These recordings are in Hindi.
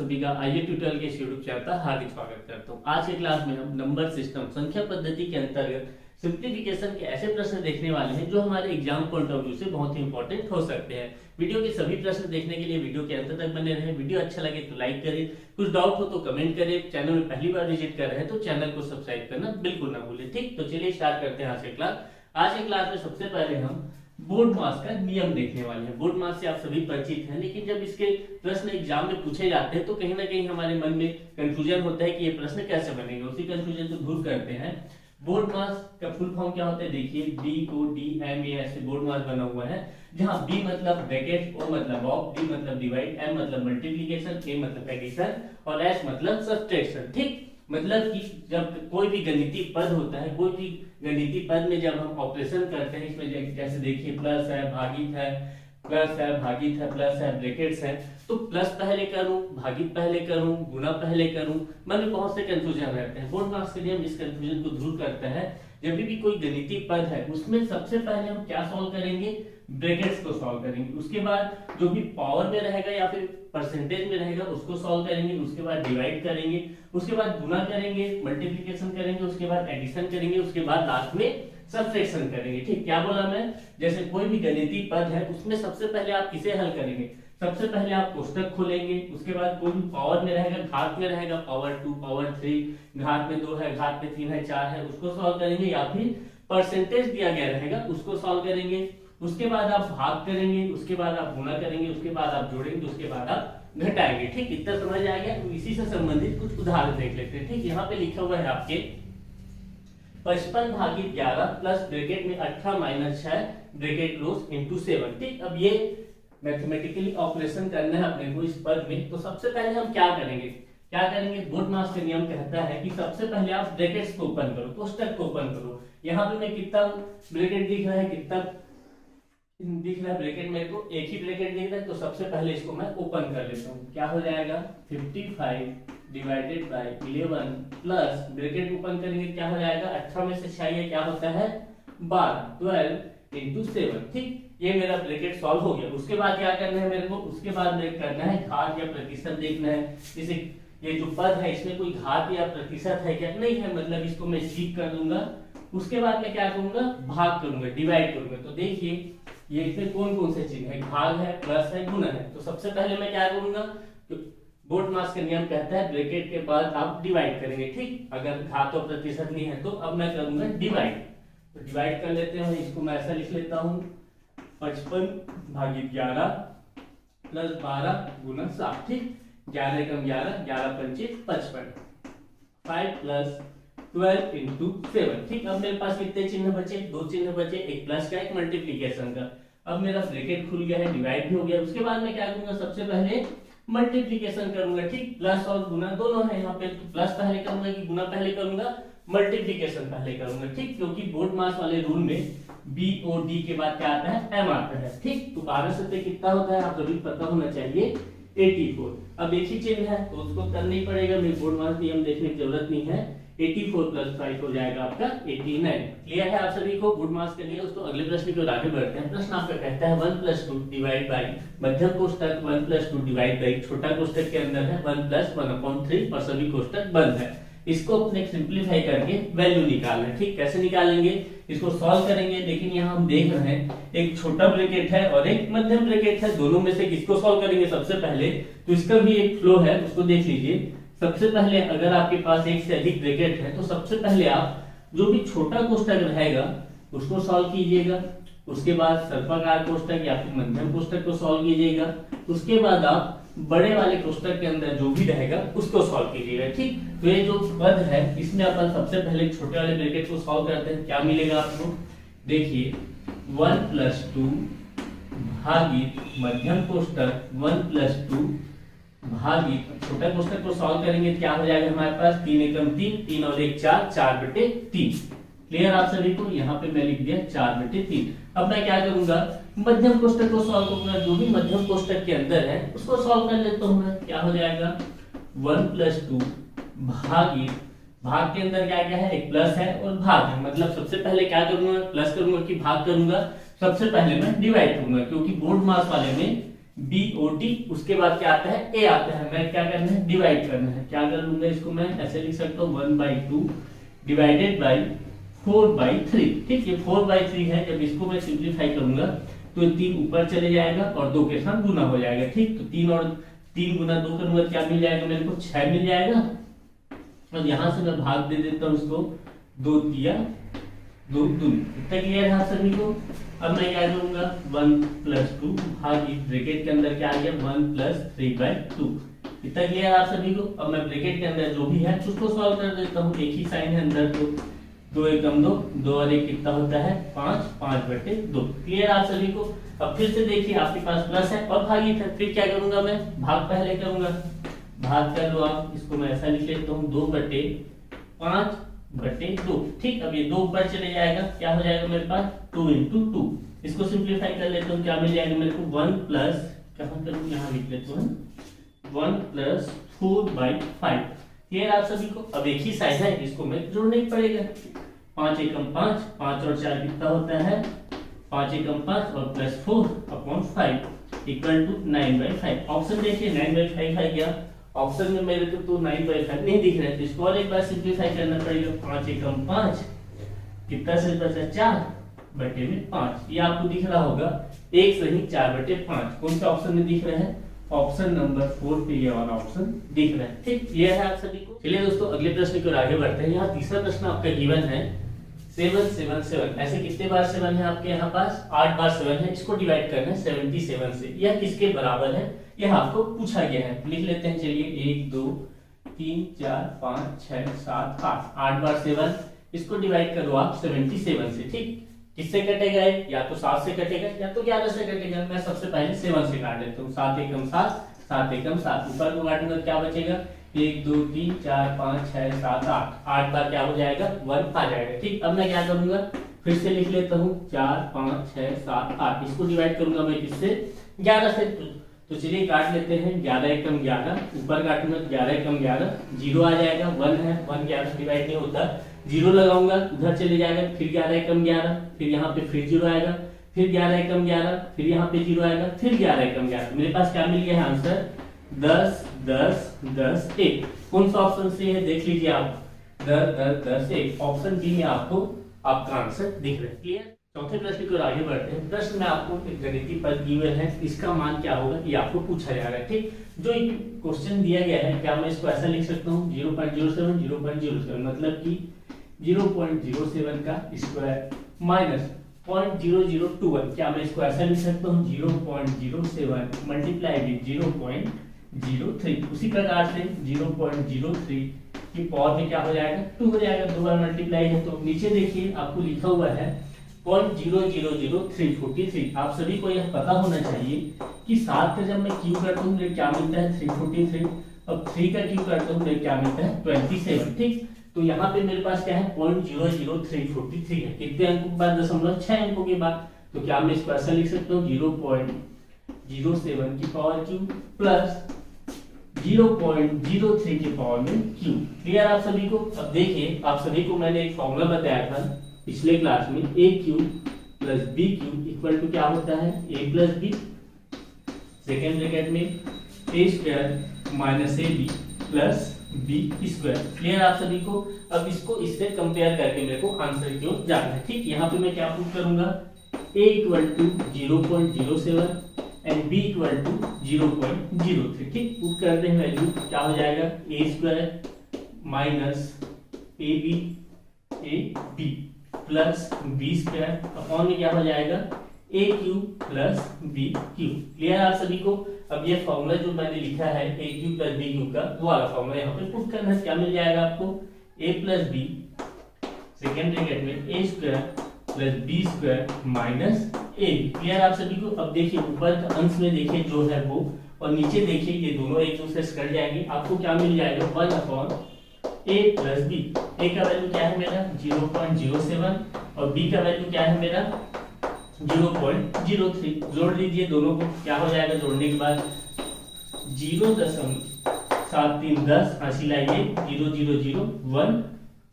सभी का आईए ट्यूटोरियल के यूट्यूब चैनल पर हार्दिक स्वागत करता हूं। आज के क्लास में हम नंबर सिस्टम संख्या पद्धति के अंतर्गत सिंप्लीफिकेशन के ऐसे प्रश्न देखने वाले हैं जो हमारे एग्जाम पॉइंट ऑफ व्यू से बहुत ही इंपॉर्टेंट हो सकते हैं। वीडियो के सभी प्रश्न देखने के लिए वीडियो के अंत तक बने रहें। वीडियो अच्छा लगे तो लाइक करें, कुछ डाउट हो तो कमेंट करें। चैनल में पहली बार विजिट कर रहे हैं तो चैनल को सब्सक्राइब करना बिल्कुल ना भूलें। ठीक, तो चलिए स्टार्ट करते हैं आज के क्लास। आज के क्लास में सबसे पहले हम बोर्ड मास का नियम देखने वाले हैं। बोर्ड मास से आप सभी परिचित हैं, लेकिन जब इसके प्रश्न एग्जाम में पूछे जाते हैं तो कहीं ना कहीं हमारे मन में कंफ्यूजन होता है कि ये प्रश्न कैसे बनेगा। उसी कंफ्यूजन को दूर करते हैं। बोर्ड मास का फुल फॉर्म क्या होता है, देखिए बी को डी एम ए ऐसे बोर्ड मास बना हुआ है, जहां बी मतलब ब्रैकेट, ओ मतलब ऑफ, डी मतलब डिवाइड, एम मतलब मल्टीप्लिकेशन, ए मतलब एडिशन और एस मतलब सब्ट्रैक्शन। ठीक, मतलब कि जब कोई भी गणितीय पद होता है, कोई भी गणितीय पद में जब हम ऑपरेशन करते हैं, इसमें जैसे देखिए प्लस है, भागित है, प्लस है, भागित है, प्लस है, ब्रैकेट्स है, तो प्लस पहले करूं, भागित पहले करूं, गुना पहले करूं, मन में बहुत से कंफ्यूजन रहते हैं। बोर्ड मास के नियम इस कंफ्यूजन को दूर करता है। जब भी कोई गणितीय पद है उसमें सबसे पहले हम क्या सॉल्व करेंगे, ब्रैकेट्स को सॉल्व करेंगे। उसके बाद जो भी पावर में रहेगा या फिर परसेंटेज में रहेगा उसको सॉल्व करेंगे। उसके बाद डिवाइड करेंगे, उसके बाद गुना करेंगे, मल्टीप्लिकेशन करेंगे, उसके बाद एडिशन करेंगे, उसके बाद लास्ट में सब्ट्रैक्शन करेंगे। ठीक, क्या बोला मैं, जैसे कोई भी गणितीय पद है उसमें सबसे पहले आप किसे हल करेंगे, सबसे पहले आप कोष्टक खोलेंगे। उसके बाद कोई भी पावर में रहेगा, घात में रहेगा, पावर 2, पावर 3, घात में 2 है, घात में 3 है, 4 है, उसको सॉल्व करेंगे, या फिर परसेंटेज दिया गया रहेगा उसको सॉल्व करेंगे। उसके बाद आप भाग करेंगे, उसके बाद आप गुना करेंगे, उसके बाद आप जोड़ेंगे, उसके बाद आप घटाएंगे। ठीक, इतना समझ आ गया। तो इसी से संबंधित कुछ उदाहरण देख लेते हैं। ठीक, यहाँ पे लिखा हुआ है आपके 55 भागित 11 प्लस ब्रैकेट में 18 माइनस 6 ब्रैकेट क्लोज इनटू 7। ठीक, अब ये मैथमेटिकली ऑपरेशन करना है अपने को इस पद में। तो सबसे पहले हम क्या करेंगे, बोर्ड मास का नियम कहता है कि सबसे पहले आप ब्रैकेट्स को ओपन करो, कोष्टक को ओपन करो। यहाँ पे मैं कितना ब्रैकेट दिख रहा है, कितना दिख रहा है ब्रैकेट, मेरे को एक ही ब्रैकेट दिख रहा है, तो सबसे पहले इसको मैं ओपन कर लेता हूँ। क्या हो जाएगा, 55 divided by 11 plus bracket open करेंगे, क्या हो जाएगा, 18 में से 6 क्या होता है 12, 12 इंटू 7। ठीक, ये मेरा ब्रैकेट सॉल्व हो गया। उसके बाद क्या करना है मेरे को, उसके बाद मेरे करना है घात या प्रतिशत देखना है। जैसे ये जो पद है इसमें कोई घात या प्रतिशत है क्या, नहीं है, मतलब इसको मैं स्किप कर दूंगा। उसके बाद मैं क्या करूंगा, भाग करूंगा, डिवाइड करूंगा। तो देखिए ये इसमें कौन कौन से चिन्ह है, भाग है, प्लस है, गुना है। तो सबसे पहले मैं क्या करूंगा, बोर्ड मास का नियम कहता है ब्रैकेट के बाद आप डिवाइड करेंगे। ठीक, अगर घात और प्रतिशत नहीं है तो अब मैं करूंगा डिवाइड। तो डिवाइड कर लेते हैं, इसको मैं ऐसा लिख लेता हूं, 55 भागित 11 प्लस 12 गुना 7। ठीक, 11 कम 11, 11 पंचे 55, 5 प्लस 12 इंटू 7। ठीक, अब मेरे पास कितने चिन्ह बचे, 2 चिन्ह बचे, एक प्लस का, एक मल्टीप्लीकेशन का। अब मेरा ब्रैकेट खुल गया है, डिवाइड भी हो गया। उसके बाद मैं क्या करूंगा, सबसे पहले मल्टीप्लिकेशन करूंगा। ठीक, प्लस और गुना दोनों है यहाँ पे, तो प्लस पहले करूंगा कि गुना पहले करूंगा, मल्टीप्लिकेशन पहले करूंगा। ठीक, क्योंकि बोर्ड मास वाले रूल में बी और डी के बाद क्या आता है, एम आता है। ठीक, तो 12 से कितना होता है आप सभी पता होना चाहिए, 84। अब एक ही चिन्ह है तो उसको करना ही पड़ेगा, मेरे बोर्ड मास नियम देखने की जरूरत नहीं है। 84 प्लस 5 हो जाएगा आपका 89। क्लियर है आप सभी को बोर्ड मास के लिए। दोस्तों अगले प्रश्न की ओर आगे बढ़ते हैं। प्रश्न आपका कहता है 1 + 2 डिवाइड बाई मध्यम कोष्टक 1 + 2 डिवाइड बाई छोटा कोष्टक के अंदर है 1 + 1/3 और सभी कोष्टक बंद है। इसको अपने सिंपलीफाई करके वैल्यू निकालना है। ठीक, कैसे निकालेंगे, इसको सॉल्व करेंगे। लेकिन यहाँ हम देख रहे हैं एक छोटा ब्रैकेट है और एक मध्यम ब्रैकेट है, दोनों में से किसको सॉल्व करेंगे सबसे पहले, तो इसका भी एक फ्लो है, उसको देख लीजिए। सबसे पहले अगर आपके पास एक से अधिक ब्रैकेट है तो सबसे पहले आप जो भी छोटा कोष्टक रहेगा उसको सॉल्व कीजिएगा। उसके बाद सर्पाकार कोष्टक या फिर मध्यम कोष्टक को सॉल्व कीजिएगा। उसके बाद आप बड़े वाले कोष्टक के अंदर जो भी रहेगा उसको सॉल्व कीजिएगा। ठीक, तो ये जो पद है इसमें अपन सबसे पहले छोटे वाले ब्रैकेट को सॉल्व करते हैं। क्या मिलेगा आपको, देखिए 1 + 2 भागित मध्यम कोष्टक 1 + 2 भागित छोटा कोष्टक को सॉल्व करेंगे, क्या हो जाएगा हमारे पास, 3 एकम 3, 3 और 1 4, 4/3। क्लियर आप सभी को, यहाँ पे मैं लिख दिया 4/3। अब मैं क्या करूंगा, मध्यम कोष्टक को सॉल्व करूंगा। जो भी मध्यम कोष्टक के अंदर है उसको सॉल्व कर लेता हूं मैं। क्या हो जाएगा, 1 + 2 भागित, भाग के अंदर क्या क्या है, एक प्लस है और भाग है, मतलब सबसे पहले क्या करूंगा, प्लस करूंगा कि भाग करूंगा, सबसे पहले मैं डिवाइड करूंगा, क्योंकि बोर्ड मास वाले में BOT, उसके बाद क्या आता है, A आता है। मैं क्या करना है, डिवाइड करना है। क्या कर लूंगा इसको, मैं ऐसे लिख सकता हूँ 1/2 डिवाइडेड बाई 4/3। ठीक है, 4/3 है। जब इसको मैं सिंप्लीफाई करूंगा तो 3 ऊपर चले जाएगा और 2 के साथ गुना हो जाएगा। ठीक, तो 3 और 3 गुना 2 करूंगा, क्या मिल जाएगा मेरे को, 6 मिल जाएगा। और यहां से मैं भाग दे देता हूँ इसको, 2 तिया 2 दूनी। इतना क्लियर है आप सभी को। अब मैं क्या करूंगा, 1 + 2 भाग ब्रैकेट के अंदर क्या आ गया, 1 + 3/2। इतना क्लियर आप सभी को। अब मैं ब्रैकेट के अंदर जो भी है उसको सॉल्व कर देता हूँ। एक ही साइन है अंदर, तो 2 एकम 2, 2 और 1 कितना होता है, 5, 5/2। क्लियर आप सभी को। अब फिर से देखिए, आपके पास प्लस है और भागित है। फिर क्या करूंगा मैं, भाग पहले करूंगा। भाग कर लो आप, इसको मैं ऐसा लिख लेता हूँ 2/5/2। ठीक, अब ये 2 ऊपर चले जाएगा, क्या हो जाएगा मेरे पास, 2 × 2। इसको सिंप्लीफाई कर लेता हूँ, क्या मिल जाएगा मेरे को, 1 प्लस, कहाँ करूँ, यहाँ लिख लेता हूँ 1 + 4/5। क्लियर आप सभी को। अब एक ही साइड है, इसको मैं जोड़ना ही पड़ेगा। 5 एकम 5, 5 और 4 कितना होता है, 5 एकम 5 और +4/5 = 9/5। ऑप्शन देखिए 9/5 है क्या, ऑप्शन में मेरे को तो 9/5 नहीं दिख रहा है, तो इसको और एक बार सिंप्लीफाई करना पड़ेगा। 5 एकम 5 कितना से बचा, 4/5। ये आपको दिख रहा होगा, एक सही 4/5। कौन सा ऑप्शन में दिख रहा है, ऑप्शन नंबर 4 पे ये वाला ऑप्शन दिख रहा है। ठीक, क्लियर है आप सभी को। चलिए दोस्तों, अगले प्रश्न की ओर आगे बढ़ते हैं। यहाँ तीसरा प्रश्न आपका गिवन है 7 7 7। ऐसे कितने बार 7 है आपके यहाँ पास, 8 बार 7 है। इसको डिवाइड करना है 77 से। यह किसके बराबर है, यह आपको पूछा गया है। लिख लेते हैं, चलिए 1 2 3 4 5 6 7 8, 8 बार 7। इसको डिवाइड करो आप 77 से। ठीक, किससे कटेगा, या तो 7 से कटेगा या तो 11 से कटेगा। मैं सबसे पहले 7 से काट लेता हूँ। 7 एकम 7, 7 एकम 7, ऊपर को काटूंगा, क्या बचेगा, 1 2 3 4 5 6 7 8, 8 बार क्या हो जाएगा, 1 आ जाएगा। ठीक, अब मैं क्या करूंगा, फिर से लिख लेता हूँ 4 5 6 7 8। इसको डिवाइड करूंगा मैं किससे, 11 से। तो चलिए काट लेते हैं, 11 एकम 11, ऊपर काटूंगा 11 एकम 11, 0 आ जाएगा, 1 है, 1 11 से डिवाइड नहीं होता, 0 लगाऊंगा, उधर चले जाएगा, फिर 11 एकम 11, फिर यहाँ पे फिर 0 आएगा, फिर 11 एकम 11, फिर यहाँ पे 0 आएगा, फिर 11 एकम 11। मेरे पास क्या मिल गया है आंसर, 10 10 10 1। कौन सा ऑप्शन से है देख लीजिए आप, 10 10 10 1। ऑप्शन बी में आपको आपका आंसर दिख रहा है। क्लियर। चौथे प्रश्न की ओर आगे बढ़ते हैं। प्रश्न में आपको एक गणितीय पद गिवन है, इसका मान क्या होगा ये आपको पूछा जा रहा है। ठीक, जो क्वेश्चन दिया गया है, क्या मैं इसको ऐसा लिख सकता हूँ 0.07 0.07, मतलब कि 0.07 का स्क्वायर माइनस 0.0021। क्या मैं इसको ऐसा लिख सकता हूँ 0.07 मल्टीप्लाई विद 0.03। उसी प्रकार से 0.03 की पावर में क्या हो जाएगा, 2 हो जाएगा, 2 बार मल्टीप्लाई है। तो नीचे देखिए आपको लिखा हुआ है 0.000343। आप सभी को यह पता होना चाहिए कि 7 का जब मैं क्यू करता हूँ तो क्या मिलता है 343, अब 3 का क्यू करता हूँ तो क्या मिलता है 27। ठीक, तो यहाँ पे मेरे पास क्या है 0.00343 है। कितने अंकों के बाद, 6 अंकों के बाद। तो क्या मैं इसको ऐसा लिख सकता हूँ 0.07 की पावर क्यू प्लस 0.03 की पावर में क्यू। क्लियर आप सभी को। अब देखिए, आप सभी को मैंने एक फॉर्मूला बताया था पिछले क्लास में, a q plus b q equal to क्या होता है, a plus b, second bracket में a square minus a b plus b square. Clear आप सभी को। अब इसको इससे कंपेयर करके मेरे को आंसर क्यों जाना है। ठीक, यहाँ पे मैं क्या प्रूव करूंगा, a equal to 0.07 and b equal to 0.03। ठीक, पुट करते हैं वैल्यू, क्या हो जाएगा a square minus a b plus b square upon में क्या हो जाएगा a q plus b q. Clear आप सभी को। अब ये फॉर्मूला जो मैंने लिखा है ए क्यू प्लस बी क्यू का, वो वाला फॉर्मूला यहाँ पे पुट करना है। क्या मिल जाएगा आपको, a plus b second bracket में a square plus b square minus a. Clear आप सभी को। अब देखिए ऊपर का अंश में देखिए जो है वो, और नीचे देखिए ये दोनों एक दूसरे से कट जाएंगे। आपको क्या मिल जाएगा 1 अपॉन a प्लस बी। ए का वैल्यू क्या है मेरा 0.07 और b का वैल्यू क्या है मेरा 0.03। जोड़ लीजिए दोनों को, क्या हो जाएगा जोड़ने के बाद 0.7310 हासिल आइए 0001,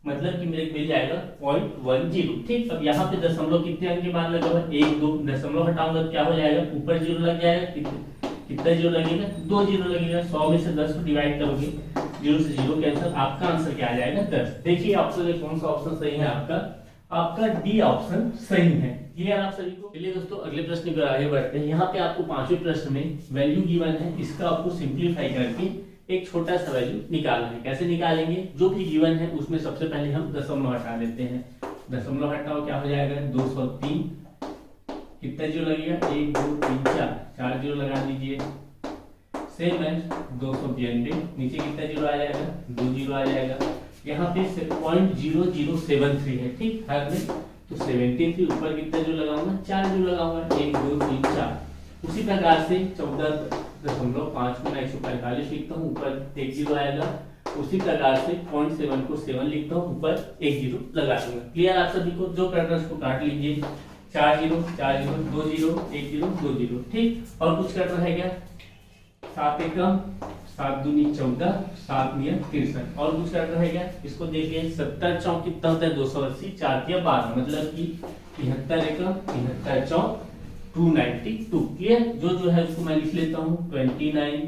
मतलब कि मेरे मिल जाएगा 0.10। ठीक, अब यहाँ पे दशमलव कितने अंक के बाद लगा हुआ 1 2, दशमलव हटाऊंगा तो क्या हो जाएगा ऊपर 0 लग जाएगा, कितना जीरो लगेगा, 2 जीरो लगेगा। 100 में से 10 को डिवाइड करोगे, 0 से 0 कैंसिल, आपका आंसर क्या आ जाएगा 10। देखिए ऑप्शन में कौन सा ऑप्शन सही है आपका डी ऑप्शन सही है। क्लियर आप सभी को। चलिए दोस्तों अगले प्रश्न की ओर आगे बढ़ते हैं। यहाँ पे आपको पांचवें प्रश्न में वैल्यू गिवन है, इसका आपको सिंप्लीफाई करके एक छोटा सा वैल्यू निकालना है। कैसे निकालेंगे, जो भी गिवन है उसमें सबसे पहले हम दशमलव हटा लेते हैं। दशमलव हटाओ, क्या हो जाएगा 203, कितना जीरो लगेगा 1 2 3 4 जीरो लगा दीजिए। सेम है 292, नीचे कितना जीरो आ जाएगा 2 जीरो आ जाएगा। यहाँ पे 0.0073 है, ठीक हर में, तो 73 ऊपर कितना जीरो लगाऊंगा 4 जीरो लगाऊंगा, 1 2 3 4। उसी प्रकार से 14.5 को 145 लिखता हूँ, ऊपर 1 जीरो आएगा। उसी प्रकार से 0.7 को 7 लिखता हूँ, ऊपर 1 जीरो लगा दूंगा। क्लियर आप सभी को। जो करना है उसको काट लीजिए, 4 zero 4 zero 2 zero 1 zero 2 zero, ठीक। और कुछ करना है क्या, 7 एकम 7 दूनी 14 7 नियम 63। और कुछ करना है क्या, इसको देखिए 70 चौक कितना होता है 280, 4 या 12, मतलब कि 73 एकम 73 चौक 292। क्लियर। जो है उसको मैं लिख लेता हूँ 29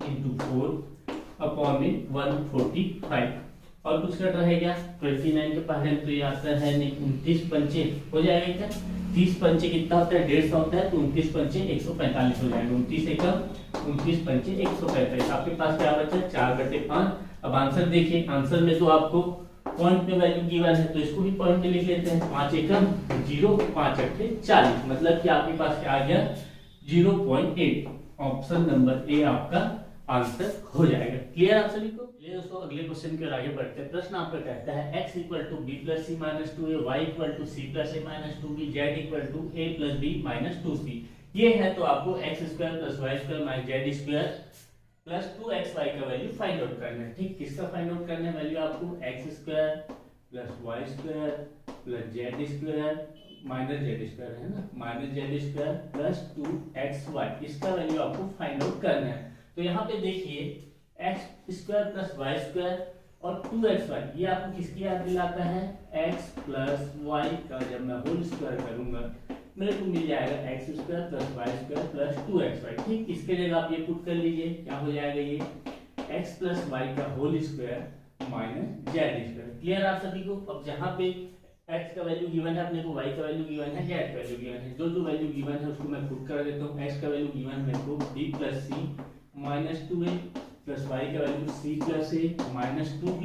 × 4 अपॉन में 145। और कुछ करना है क्या, 29 के पहले तो ये आता है नहीं, 29 पंचे हो जाएगा क्या, 30 पंचे कितना होता है 150 होता है, तो 29 पंचे 145 हो जाएगा। 29 एकम 29 पंचे 145। आपके पास क्या बचा 4/5। अब आंसर देखिए, आंसर में तो आपको पॉइंट में वैल्यू गिवन है, तो इसको भी पॉइंट में लिख लेते हैं। 5 एकम 0 5 अट्ठे 40, मतलब कि आपके पास क्या आ गया 0.8। ऑप्शन नंबर ए आपका आंसर हो जाएगा। क्लियर आप सभी को। चलिए दोस्तों अगले क्वेश्चन की ओर आगे बढ़ते हैं। प्रश्न आपका कहता है x = b + c - 2a, y = c + a - 2b, z = a + b - 2c। ये है तो आपको x² + y² - z² + 2xy का वैल्यू फाइंड आउट करना है, ठीक। किसका फाइंड आउट करना है वैल्यू आपको, x² + y² + z² -z² है ना, -z² + 2xy, इसका वैल्यू आपको फाइंड आउट करना है। तो यहाँ पे देखिए x² + y² और 2xy, ये आपको किसकी याद दिलाता है, x + y का जब मैं होल स्क्वायर करूंगा मेरे को मिल जाएगा x² + y² + 2xy, ठीक। इसके जगह आप ये पुट कर लीजिए, क्या हो जाएगा ये x + y का होल स्क्वायर - z²। क्लियर आप सभी को। अब जहाँ पे x का वैल्यू गिवन है अपने को, y का वैल्यू गिवन है, z का वैल्यू गिवन है, जो वैल्यू गिवन है उसको मैं पुट कर देता हूँ। x का वैल्यू गिवन है मेरे को b + c - 2a, plus y का वैल्यू c + a - 2b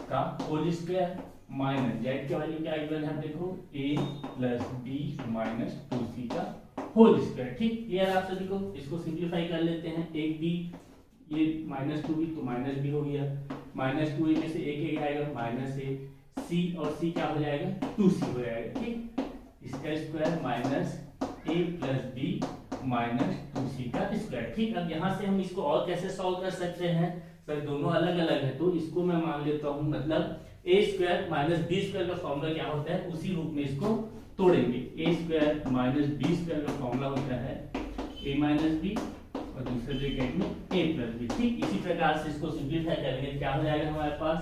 का होल स्क्वायर, माइनस z का वैल्यू क्या गिवन है देखो a + b - 2c का होल स्क्वायर, ठीक। क्लियर आप सभी को। इसको सिंपलीफाई कर लेते हैं, एक b ये -2b तो -b हो गया, -2a में से एक आएगा -a, c और c क्या हो जाएगा 2c हो जाएगा, ठीक। इसका square minus a + b - 2c का स्क्वायर, ठीक। अब यहाँ से हम इसको और कैसे सॉल्व कर सकते हैं, सर दोनों अलग अलग है तो इसको मैं मान लेता हूँ, मतलब a² - b² का फॉर्मूला क्या होता है उसी रूप में इसको तोड़ेंगे। a² - b² का फॉर्मूला होता है a - b और दूसरे ब्रैकेट में a + b, ठीक। इसी प्रकार से इसको सिंपलीफाई करेंगे, क्या हो जाएगा हमारे पास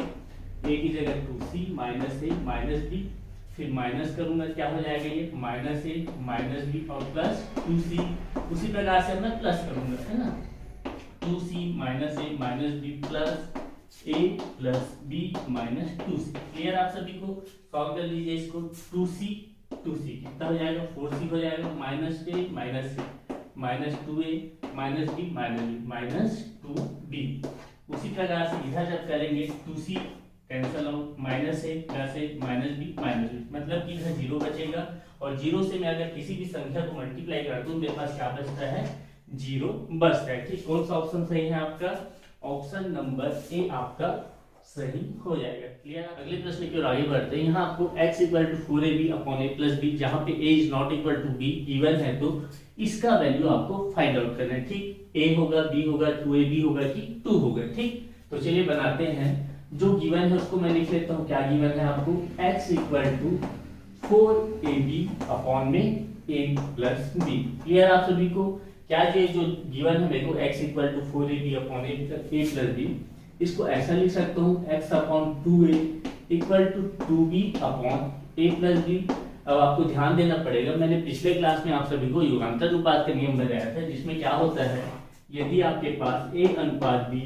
a की जगह 2c - a - b, फिर माइनस करूंगा क्या हो जाएगा ये -a - b और प्लस 2c। उसी प्रकार से मैं प्लस करूंगा, है ना, 2c - a - b plus a + b - 2c। Clear आप सभी को। सॉल्व कर लीजिए इसको, 2c कितना हो जाएगा 4c हो जाएगा, -a - c -2a -b -2b। उसी प्रकार से इधर जब करेंगे 2c cancel out, -a + b मतलब कि इधर 0 बचेगा, और 0 से मैं अगर किसी भी संख्या को मल्टीप्लाई कर दूं मेरे पास क्या बचता है 0 बचता है, ठीक। कौन सा ऑप्शन सही है आपका, ऑप्शन नंबर ए आपका सही हो जाएगा। क्लियर। अगले प्रश्न की ओर आगे बढ़ते हैं। यहाँ आपको x = 4ab / a + b, जहाँ पे a ≠ b गिवन है तो इसका वैल्यू आपको फाइंड आउट करना है, ठीक। a होगा, b होगा, 2ab होगा कि 2 होगा, ठीक। तो चलिए बनाते हैं, जो गिवन है उसको मैं लिख लेता हूँ। क्या गिवन है आपको, x = 4ab अपॉन में a + b। क्लियर आप सभी को। क्या ये जो गिवन है मेरे को x = 4ab upon a + b, इसको ऐसा लिख सकता हूँ x/2a = 2b upon a + b, अब आपको ध्यान देना पड़ेगा, मैंने पिछले क्लास में आप सभी को युगांतर अनुपात का नियम बताया था, जिसमें क्या होता है, यदि आपके पास A अनुपात B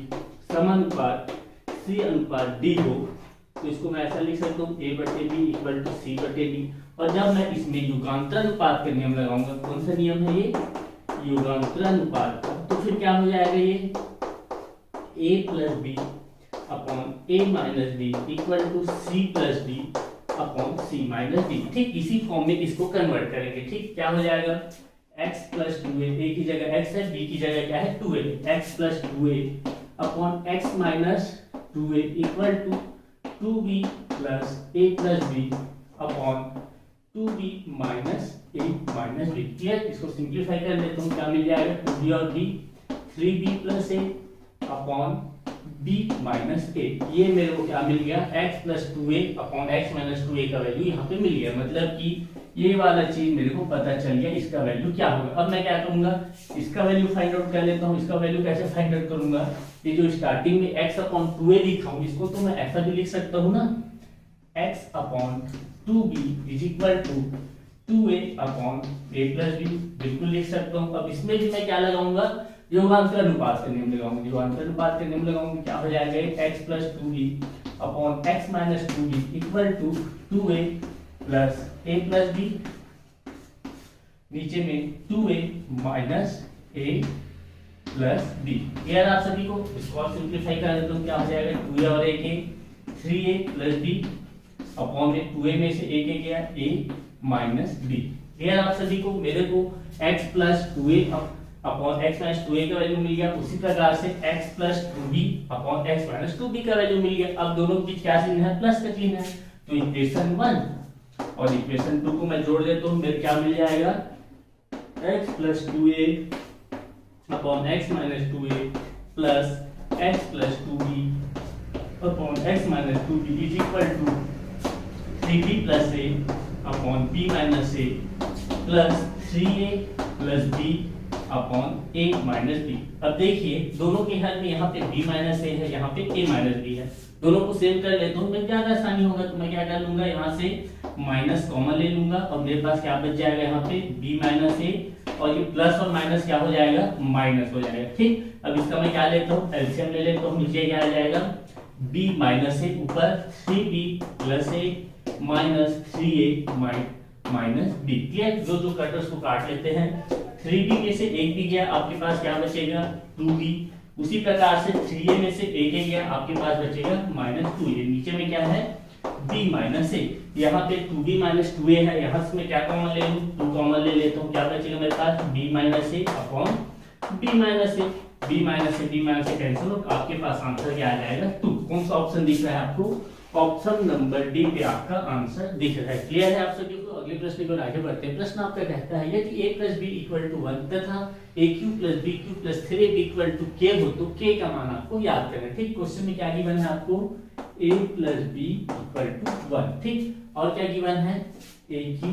समानुपात C अनुपात D हो तो इसको मैं ऐसा लिख सकता हूँ A/B इक्वल टू C/D। और जब मैं इसमें युगांतर अनुपात का नियम लगाऊंगा, कौन सा नियम है ये, युगांतर अनुपात का, तो फिर क्या हो जाएगा, ये A+B upon A-D equal to C+D upon C-D। ठीक इसी फॉर्म में इसको कन्वर्ट करेंगे। ठीक क्या हो जाएगा, x प्लस 2a, a की जगह x है, b की जगह क्या है 2a, x plus 2a upon x minus 2a equal to 2b plus a plus b upon 2b minus a minus b। Clear, इसको सिंप्लीफाई कर लेता हूँ, क्या मिल जाएगा 2b और b 3b plus a upon b minus a। ये मेरे को क्या मिल गया, x plus 2a upon x minus 2a का वैल्यू यहाँ पे मिल गया, मतलब कि ये वाला चीज मेरे को पता चल गया, इसका वैल्यू क्या होगा। अब मैं क्या करूंगा, इसका वैल्यू फाइंड आउट कर लेता हूँ। इसका वैल्यू कैसे फाइंड आउट करूंगा, ये जो स्टार्टिंग में x अपॉन 2a लिखा हूँ, इसको तो मैं ऐसा भी लिख सकता हूँ ना, x upon 2b is equal to 2a upon a plus b, बिल्कुल लिख सकता हूँ। अब इसमें भी मैं क्या लगाऊंगा, योगांतर अनुपात का नियम लगाऊंगा। योगांतर अनुपात का नियम लगाऊंगा, क्या हो जाएगा, x plus 2b upon x minus 2b equal to 2a plus a plus b, नीचे में 2a minus a plus b। यार आप सभी को इसको और सिंप्लीफाई कर देता हूँ, क्या हो जाएगा 2a और a के 3a प्लस b अपॉन में 2a में से a के गया a माइनस b। यार आप सभी को मेरे को x plus 2a upon x minus 2a का वैल्यू मिल गया, उसी प्रकार से x plus 2b upon x minus 2b का वैल्यू मिल गया। अब दोनों के बीच क्या चिन्ह है, प्लस का चिन्ह है, तो इक्वेशन 1 और इक्वेशन 2 को मैं जोड़ देता हूँ, मेरे क्या मिल जाएगा, x plus 2a upon x minus 2a plus x plus 2b upon x minus 2b is equal to 3b plus a upon b minus a plus 3a plus b upon a minus b। अब देखिए दोनों के हल में यहाँ पे b माइनस a है, यहाँ पे a माइनस b है, दोनों को सेम कर लेता हूँ, मैं ज्यादा आसानी होगा, तो मैं क्या कर लूंगा, यहाँ से माइनस कॉमन ले लूंगा और मेरे पास क्या बच जाएगा, यहाँ पे b माइनस a और ये प्लस और माइनस क्या हो जाएगा, माइनस हो जाएगा। ठीक, अब इसका मैं क्या लेता हूँ, एलसीएम ले लेता हूँ, नीचे क्या आ जाएगा b माइनस a ऊपर 3b plus a minus 3a minus b। Clear, जो जो कटर्स को काट लेते हैं, 3b में से एक भी गया, आपके पास क्या बचेगा 2b, उसी प्रकार से 3a में से एक गया, आपके पास बचेगा माइनस 2a। नीचे में क्या है b माइनस a, यहाँ पे 2b माइनस 2a है, यहाँ से मैं क्या कॉमन ले लूँ, 2 कॉमन ले लेता हूँ, क्या बचेगा मेरे पास b minus a upon b minus a, b minus a cancel हो, आपके पास आंसर क्या आ जाएगा 2। कौन सा ऑप्शन दिख रहा है आपको, ऑप्शन नंबर डी पे आपका आंसर दिख रहा है। क्लियर है आप सभी को। अगले प्रश्न की ओर आगे बढ़ते हैं। प्रश्न आपका कहता है यदि a plus b equal to 1 तथा aq plus bq plus 3ab equal to k हो तो k का मान आपको याद करना है। ठीक, क्वेश्चन में क्या गिवन है आपको, a plus b equal to 1। ठीक, और क्या गिवन है, aq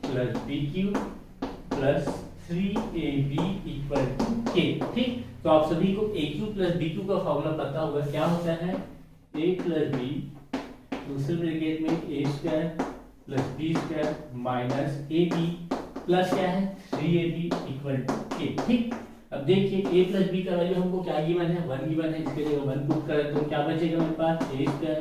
plus bq plus 3ab equal to k। ठीक, तो आप सभी को aq प्लस bq का फॉर्मूला पता होगा, क्या होता है a प्लस b दूसरे ब्रैकेट में a square plus b square minus ab plus क्या है 3ab इक्वल टू k। ठीक, अब देखिए a प्लस b का वैल्यू हमको क्या गिवन है, 1 गिवन है, इसके जगह 1 पुट करें तो क्या बचेगा मेरे पास a square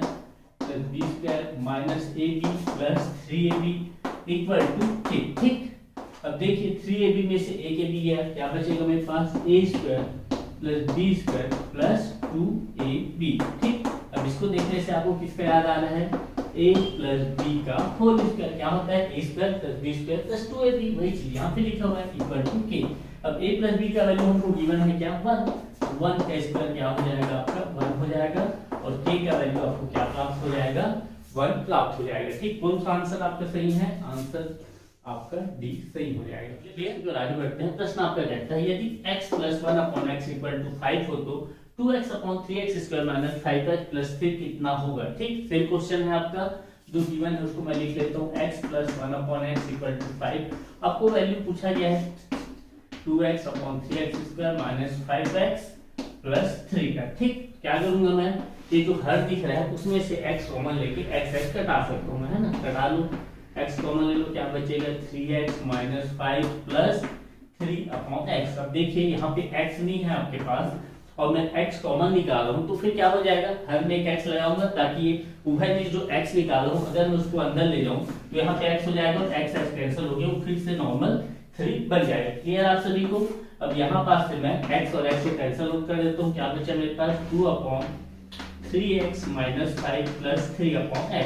plus b square minus ab plus 3ab equal to k। ठीक, अब देखिए 3ab में से a के b गया, क्या बचेगा मेरे पास a square plus b square plus 2ab। ठीक, अब इसको देखने से आपको किसका याद आ रहा है, a प्लस b का होल स्क्वायर, क्या होता है a square plus b square plus 2ab, वही चीज यहाँ पे लिखा हुआ है इक्वल टू k। अब a प्लस b का वैल्यू हमको गिवन है क्या 1, 1 का स्क्वायर क्या हो जाएगा आपका 1 हो जाएगा और k का वैल्यू आपको क्या प्राप्त हो जाएगा 1 प्राप्त हो जाएगा। ठीक, कौन सा आंसर आपका सही है, आंसर आपका डी सही हो जाएगा। चलिए जो आगे बढ़ते हैं। प्रश्न आपका कहता है यदि x plus 1 upon x equal to 5 हो तो 2x upon 3x square minus 5x plus 3 कितना होगा। ठीक, सेम क्वेश्चन है आपका, जो गिवन है उसको मैं लिख लेता हूँ x plus 1 upon x equal to 5। आपको वैल्यू पूछा गया है 2x upon 3x square minus 5x plus 3 का। ठीक, क्या करूंगा मैं, ये जो हर दिख रहा है उसमें से x कॉमन लेके x कटा सकता हूँ मैं, है ना, कटा लूँ। x कॉमन ले लो, क्या बचेगा 3x minus 5 plus 3 upon x। अब देखिए यहाँ पे x नहीं है आपके पास और मैं x कॉमन निकाल रहा हूँ, तो फिर क्या हो जाएगा, हर में एक x लगाऊंगा ताकि ये उभय में जो x निकाल रहा हूँ अगर मैं उसको अंदर ले जाऊँ तो यहाँ पे x हो जाएगा और x कैंसिल हो गया, वो फिर से नॉर्मल 3 बन जाएगा। क्लियर आप सभी को। अब यहाँ पास से मैं x और x को कैंसिल आउट कर देता हूँ, क्या बचा मेरे पास 2 upon 3x minus 5 plus 3 upon x।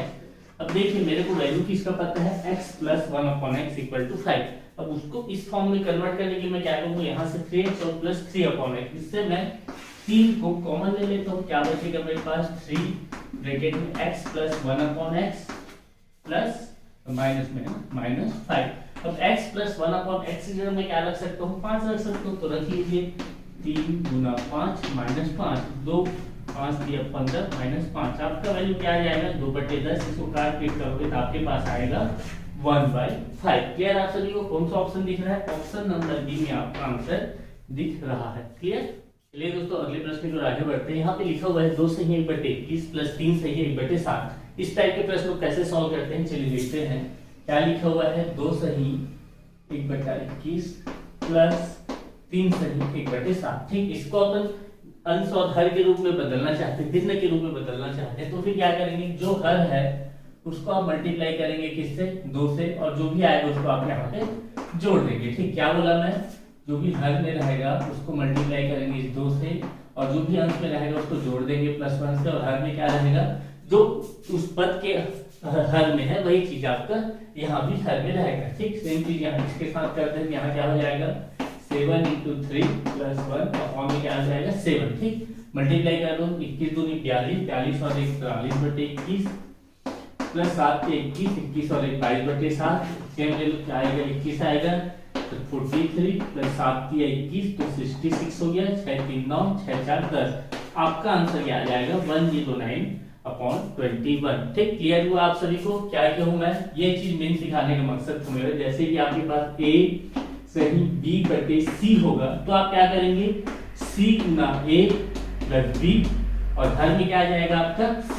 अब देखिए मेरे को वैल्यू किसका पता है, x plus 1 upon x equal to 5। अब उसको इस फॉर्म में कन्वर्ट करने के लिए मैं क्या करूंगा, यहाँ से 3x और प्लस 3 अपॉन x, इससे मैं 3 को कॉमन ले लेता हूँ, क्या बचेगा मेरे पास 3 ब्रैकेट में x plus 1 upon x plus minus में माइनस 5। अब x प्लस 1 अपॉन x की जगह मैं क्या रख सकता हूँ, 5 रख सकता हूँ, तो रख लीजिए 3 गुना 5 माइनस 5, 2 5 दिया 15 माइनस 5, आपका वैल्यू क्या आ जाएगा 2/10। इसको काट पीट करोगे तो आपके पास आएगा 1/5। क्लियर आप सभी को। कौन सा ऑप्शन दिख रहा है, ऑप्शन नंबर बी में आपका आंसर दिख रहा है। क्लियर। चलिए दोस्तों अगले प्रश्न की ओर आगे बढ़ते हैं। यहाँ पे लिखा हुआ है 2 सही 1/21 प्लस 3 सही 1/7। इस टाइप के प्रश्न को कैसे सॉल्व करते हैं, चलिए देखते हैं। क्या लिखा हुआ है, 2 सही 1/21 प्लस 3 सही 1/7। ठीक, इसको अपन अंश और हर के रूप में बदलना चाहते हैं, भिन्न के रूप में बदलना चाहते हैं, तो फिर क्या करेंगे, जो हर है उसको आप मल्टीप्लाई करेंगे किससे, 2 से, और जो भी आएगा उसको आप यहाँ पे जोड़ देंगे। ठीक, क्या बोला मैं, जो भी हर में रहेगा उसको मल्टीप्लाई करेंगे इस 2 से, और जो भी अंश में रहेगा उसको जोड़ देंगे +1 से, और हर में क्या रहेगा, जो उस पद के हर में है वही चीज आपका यहाँ भी हर में रहेगा। ठीक, सेम चीज यहाँ इसके साथ करते हैं। यहाँ क्या हो जाएगा 7 × 3 + 1 अपॉन में क्या आ जाएगा 7। ठीक, मल्टीप्लाई कर दो, 21 दूनी 42, 42 और 1 43/21 प्लस 7 के 21, 21 और 1 22/7। सेम ले लो, क्या आएगा 21 आएगा, तो 43 प्लस 7 किया 21 तो 66 हो गया, 6 3 9 6 4 10। आपका आंसर क्या आ जाएगा 109/21। ठीक, क्लियर हुआ आप सभी को। क्या कहूँ मैं, ये चीज मेन सिखाने का मकसद था मेरा। जैसे कि आपके पास a सही b/c होगा तो आप क्या करेंगे, c Guna a plus b, और हर में क्या आ जाएगा आपका c।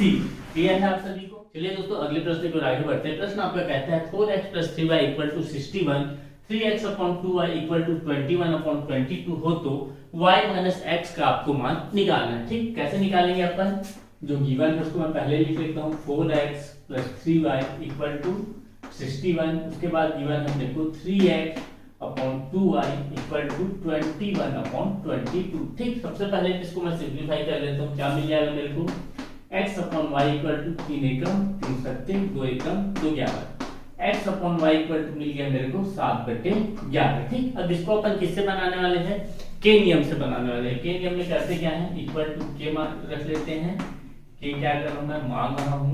क्लियर है आप सभी को। चलिए दोस्तों अगले प्रश्न की ओर आगे बढ़ते हैं। प्रश्न आपका कहता है 4x + 3y = 61, 3x/2y = 21/22 हो तो y - x का आपको मान निकालना है। ठीक, कैसे निकालेंगे अपन, जो गिवन है उसको मैं पहले लिख लेता हूँ, 4x + 3y = 61। उसके बाद गिवन है देखो 3x/2y = 21/22। ठीक, सबसे पहले इसको मैं सिंपलीफाई कर लेता हूँ, क्या मिल जाएगा मेरे को, x/y = 3 एकम 3 सत्ते 2 एकम 2 11, x/y मिल गया मेरे को 7/11। ठीक, अब इसको अपन किससे बनाने वाले हैं, के नियम से बनाने वाले हैं। के नियम में करते क्या है, इक्वल टू के मान रख लेते हैं, के क्या कर रहा हूं मैं, मान रहा हूं।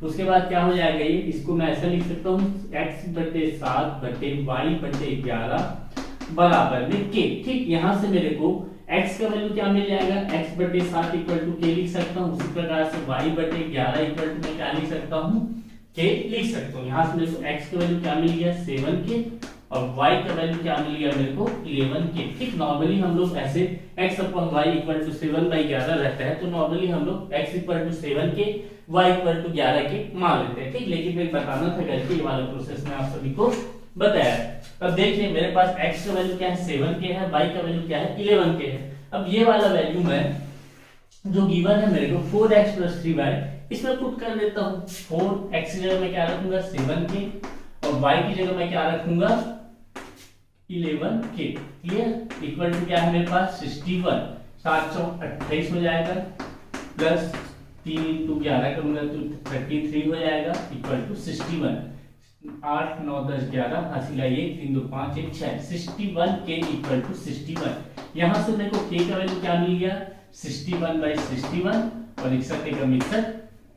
उसके बाद क्या हो जाएगा, ये इसको मैं ऐसा लिख सकता हूँ x/7/y/11 बराबर में के। ठीक, यहां से मेरे को x का वैल्यू क्या मिल जाएगा, x/7 = k लिख सकता हूँ। उसी प्रकार से y/11 = मैं क्या लिख सकता हूँ, k लिख सकता हूँ। यहाँ से मेरे को x का वैल्यू क्या मिल गया 7k, और y का वैल्यू क्या मिल गया मेरे को 11k। ठीक, नॉर्मली हम लोग ऐसे x/y = 7/11 रहता है, तो नॉर्मली हम लोग x = 7k, y = 11k मान लेते हैं। ठीक, लेकिन मैं बताना था करके ये वाला प्रोसेस मैं आप सभी को बताया। अब देखिए मेरे पास x का वैल्यू क्या है 7k है, y का वैल्यू क्या है 11k है। अब ये वाला वैल्यू मैं जो गिवन है मेरे को 4x + 3y, इसमें पुट कर देता हूँ। 4x की जगह मैं क्या रखूंगा 7k, और y की जगह मैं क्या रखूंगा 11k। क्लियर, इक्वल टू क्या है मेरे पास 61, 728 हो जाएगा, प्लस 3 × 11 करूंगा तो 33 हो जाएगा, इक्वल टू 61। 8 9 10 11 हासिल आई 1 3 2 5 1 6, 61k = 61। यहाँ से मेरे को k का वैल्यू क्या मिल गया 61/61, और 61 एकम 61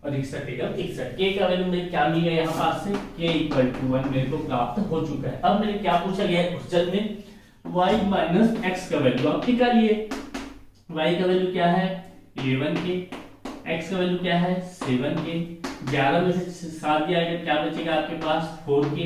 और 61 एकम 61। k का वैल्यू मेरे क्या मिल गया यहाँ पास से, k = 1 मेरे को प्राप्त हो चुका है। अब मेरे क्या पूछा गया है क्वेश्चन में, y - x का वैल्यू आप निकालिए। y का वैल्यू क्या है 11k, x का वैल्यू क्या है 7k, 11 में से 7 दिया गया, क्या बचेगा आपके पास 4k,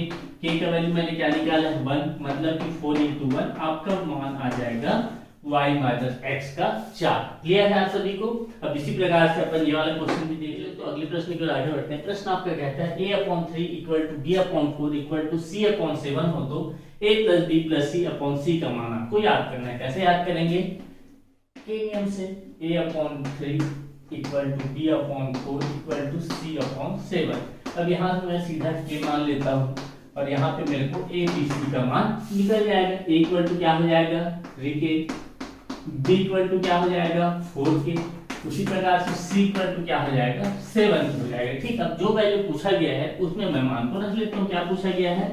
k का वैल्यू मैंने क्या निकाला है 1, मतलब कि 4 × 1 आपका मान आ जाएगा y माइनस एक्स का 4। क्लियर है आप सभी को। अब इसी प्रकार से अपन ये वाला क्वेश्चन भी देख लेते। तो अगले प्रश्न की ओर आगे बढ़ते हैं। प्रश्न आपका कहता है a/3 equal to b/4 equal to c/7 हो तो a plus b plus c/c का मान आपको याद करना है। कैसे याद करेंगे? के नियम से a/3 equal to b/4 equal to c/7। अब यहाँ से मैं सीधा के मान लेता हूँ और यहाँ पे मेरे को a b c का मान निकल जाएगा। a इक्वल टू क्या हो जाएगा? 3 के, b इक्वल टू क्या हो जाएगा? 4 के, उसी प्रकार से c इक्वल टू क्या हो जाएगा? 7 हो जाएगा। ठीक, अब जो वैल्यू पूछा गया है उसमें मैं मान को रख लेता हूँ। क्या पूछा गया है?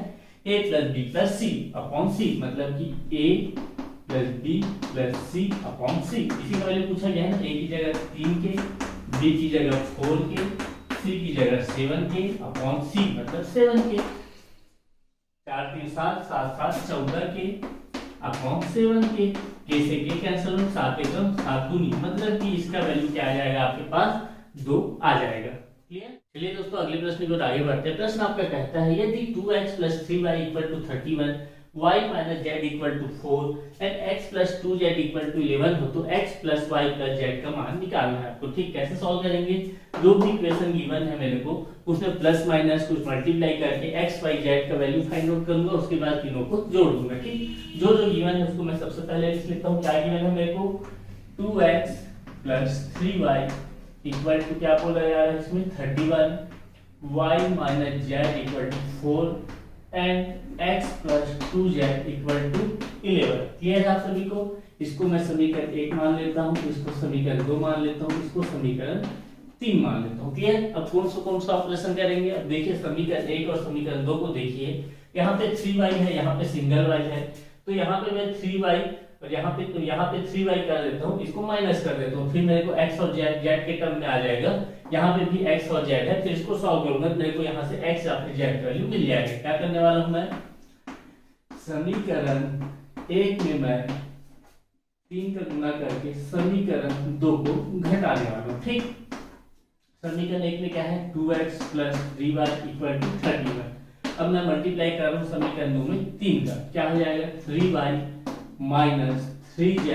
a plus b plus c upon c, मतलब कि a plus b plus c upon c। इसी का वैल्यू पूछा गया है ना। a की जगह 3 के, b की जगह 4 के, c की जगह 7 के अपॉन c मतलब 7 के। 4 3 7 7 7 14 के अपॉन 7 के से के कैंसिल हो, 7 एकम 7 दूनी, मतलब कि इसका वैल्यू क्या आ जाएगा आपके पास? 2 आ जाएगा। क्लियर? चलिए दोस्तों अगले प्रश्न की ओर आगे बढ़ते हैं। प्रश्न आपका कहता है यदि 2x + 3y = 31, y - z = 4 and x + 2z = 11 हो तो x + y + z का मान निकालना है आपको। ठीक, कैसे सॉल्व करेंगे? जो भी इक्वेशन गिवन है मेरे को उसमें प्लस माइनस कुछ मल्टीप्लाई करके x y z का वैल्यू फाइंड आउट करूंगा, उसके बाद तीनों को जोड़ दूंगा। ठीक, जो जो गिवन है उसको मैं सबसे पहले लिख लेता हूं। क्या गिवन है मेरे को? 2x + 3y इक्वल टू क्या बोला जा रहा है इसमें? 31, y - z = 4 and x + 2z = 11। Clear है आप सभी को? इसको मैं समीकरण 1 मान लेता हूँ, इसको समीकरण 2 मान लेता हूँ, इसको समीकरण 3 मान लेता हूँ। क्लियर? अब कौन सा ऑपरेशन करेंगे? अब देखिए समीकरण 1 और समीकरण 2 को देखिए। यहाँ पे 3y है, यहाँ पे सिंगल y है, तो यहाँ पे मैं 3y और यहाँ पे 3y कर देता हूँ, इसको माइनस कर देता हूँ, फिर मेरे को x और z के टर्म में आ जाएगा। यहाँ पे भी x और z है, फिर इसको सॉल्व करूंगा तो मेरे को यहाँ से x या फिर z वैल्यू मिल जाएगी। क्या करने वाला हूँ मैं? समीकरण 1 में मैं 3 का गुना करके समीकरण 2 को घटाने वाला हूँ। ठीक, समीकरण 1 में क्या है? 2x + 3y = 31। अब मैं मल्टीप्लाई कर रहा हूँ समीकरण 2 में 3 का, क्या हो जाएगा? 3y - 3z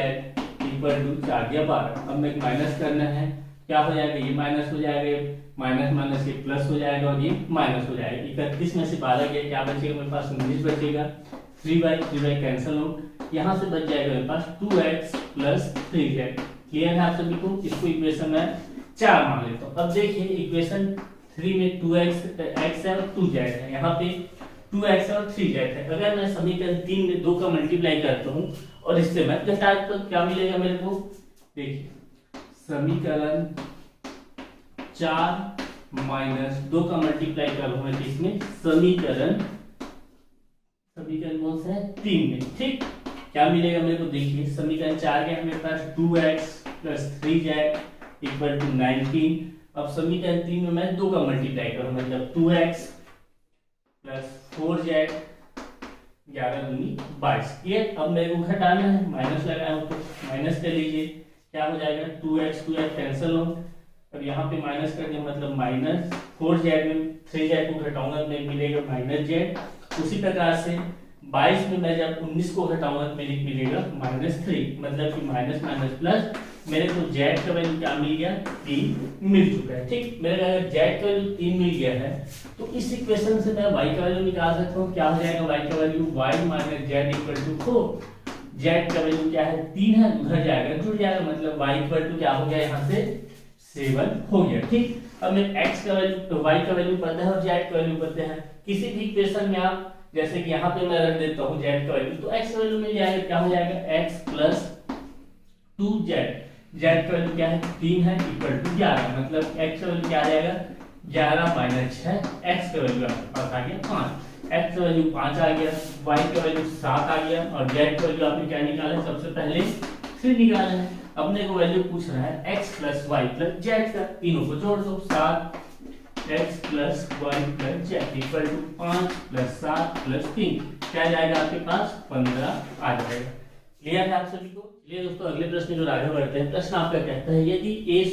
= 4 या 12। अब मैं माइनस करना है, क्या हो जाएगा? ये माइनस हो जाएगा, माइनस माइनस ये प्लस हो जाएगा और ये माइनस हो जाएगा। 31 में से 12 गया, क्या बचेगा मेरे पास? 19 बचेगा। 3y कैंसिल हो, यहाँ से बच जाएगा मेरे पास 2x + 3z। क्लियर है आप सभी को? इसको इक्वेशन में 4 मान लेता हूँ। अब देखिए इक्वेशन 3 में 2x है और 2z है, यहाँ पे 2x और 3z है। अगर मैं समीकरण 3 में 2 का मल्टीप्लाई करता हूँ और इससे मैं घटाता तो क्या मिलेगा मेरे को? देखिए समीकरण 4 - 2 का मल्टीप्लाई करूंगा इसमें समीकरण कौन सा है? 3 में। ठीक, क्या मिलेगा मेरे को? देखिए समीकरण 4 के मेरे पास 2x + 3z = 19। अब समीकरण 3 में मैं 2 का मल्टीप्लाई करूंगा, मतलब 2x + 4z 11 दूनी 22। ये अब मेरे को घटाना है, माइनस लगाया हूं तो माइनस कर लीजिए, क्या हो जाएगा? 2x कैंसिल हो, अब यहाँ पे माइनस कर दिया, मतलब माइनस 4z में 3z को घटाऊंगा तो मिलेगा -z। उसी प्रकार से 22 में मैं जब 19 को घटाऊंगा तो मेरे मिलेगा -3, मतलब कि माइनस माइनस प्लस मेरे को z का वैल्यू क्या मिल गया? 3 मिल चुका है। ठीक, मेरे अगर z का वैल्यू 3 मिल गया है तो इस इक्वेशन से मैं y का वैल्यू निकाल सकता हूँ। क्या हो जाएगा y का वैल्यू? y - z = 4। z का वैल्यू क्या है? 3 है, उधर जाएगा जुड़ जाएगा, मतलब y क्या हो गया? यहाँ से 7 हो गया। ठीक, अब मैं x का वैल्यू y का वैल्यू पता है और z का वैल्यू पता है। किसी भी इक्वेशन में आप जैसे कि यहाँ पे मैं रख देता हूँ z का वैल्यू, तो x का वैल्यू मिल जाएगा, क्या हो जाएगा? x + 2z। z का वैल्यू क्या है? 3 है, = 11, मतलब x का वैल्यू क्या आ जाएगा? 11 - 6, x का वैल्यू आपके पास आ गया 5। x का वैल्यू 5 आ गया, y का वैल्यू 7 आ गया और z का वैल्यू आपने क्या निकाला है? सबसे पहले 3 निकाला है। अपने को वैल्यू पूछ रहा है x + y + z का, तीनों को जोड़ दो, 7x + y + z = 5 + 7 + 3, क्या जाएगा आपके पास? 15 आ जाएगा। क्लियर है आप सभी को? चलिए दोस्तों अगले प्रश्न की ओर आगे बढ़ते हैं। प्रश्न आपका कहता है यदि a²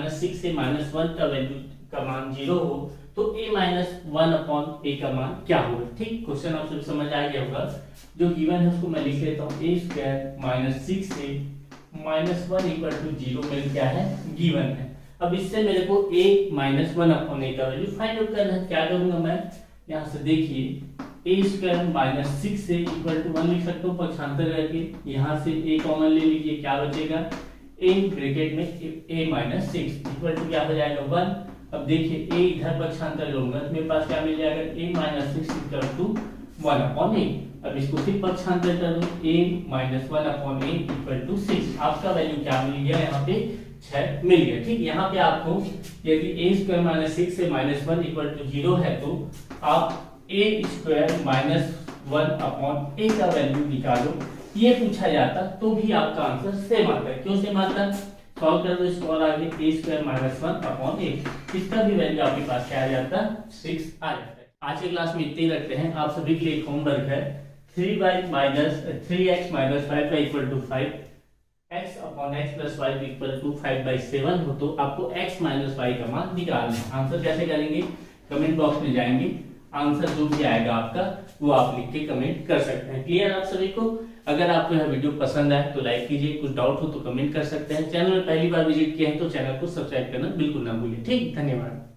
- 6 से -1 का वैल्यू का मान 0 हो तो a माइनस 1/a का मान क्या होगा। ठीक, क्वेश्चन आप सब समझ आ गया होगा। जो गिवन है उसको मैं लिख लेता हूँ, a square minus 6a minus 1 equal to 0 मेरे क्या है, गिवन है। अब इससे मेरे को a माइनस 1/a का वैल्यू फाइंड आउट करना है। क्या करूंगा मैं, यहाँ से देखिए a square minus 6a equal to 1 लिख सकता हूँ पक्षांतर करके। यहाँ से a कॉमन ले लीजिए, क्या बचेगा, a ब्रैकेट में a माइनस 6 इक्वल टू क्या हो जाएगा 1। अब देखिए a इधर पक्षांतर करूंगा तो मेरे पास क्या मिल जाएगा, a minus 6 equal to 1/a। अब इसको फिर पक्षांतर कर दो, a minus 1/a equal to 6। आपका वैल्यू क्या मिल गया, यहाँ पे 6 मिल गया। ठीक, यहाँ पे आपको यदि a स्क्वायर माइनस 6 से माइनस 1 इक्वल टू 0 है तो आप a स्क्वायर माइनस 1/a का वैल्यू निकालो, ये पूछा जाता तो भी आपका आंसर सेम आता है। क्यों सेम आता है, सॉल्व कर दो इसको और आगे a स्क्वायर माइनस 1/a, इसका भी वैल्यू आपके पास क्या आ जाता, 6 आ जाता है। आज के क्लास में इतने ही रखते हैं। आप सभी के लिए एक होमवर्क है, 3x minus 5y equal to 5, x upon x plus 5 equal to 5/7 हो तो आपको x माइनस y का मान निकालना है। आंसर कैसे करेंगे, कमेंट बॉक्स में जाएंगे, आंसर जो भी आएगा आपका वो आप लिख के कमेंट कर सकते हैं। क्लियर आप सभी को। अगर आपको यह वीडियो पसंद आए तो लाइक कीजिए, कुछ डाउट हो तो कमेंट कर सकते हैं। चैनल में पहली बार विजिट किए हैं तो चैनल को सब्सक्राइब करना बिल्कुल ना भूलिए। ठीक, धन्यवाद।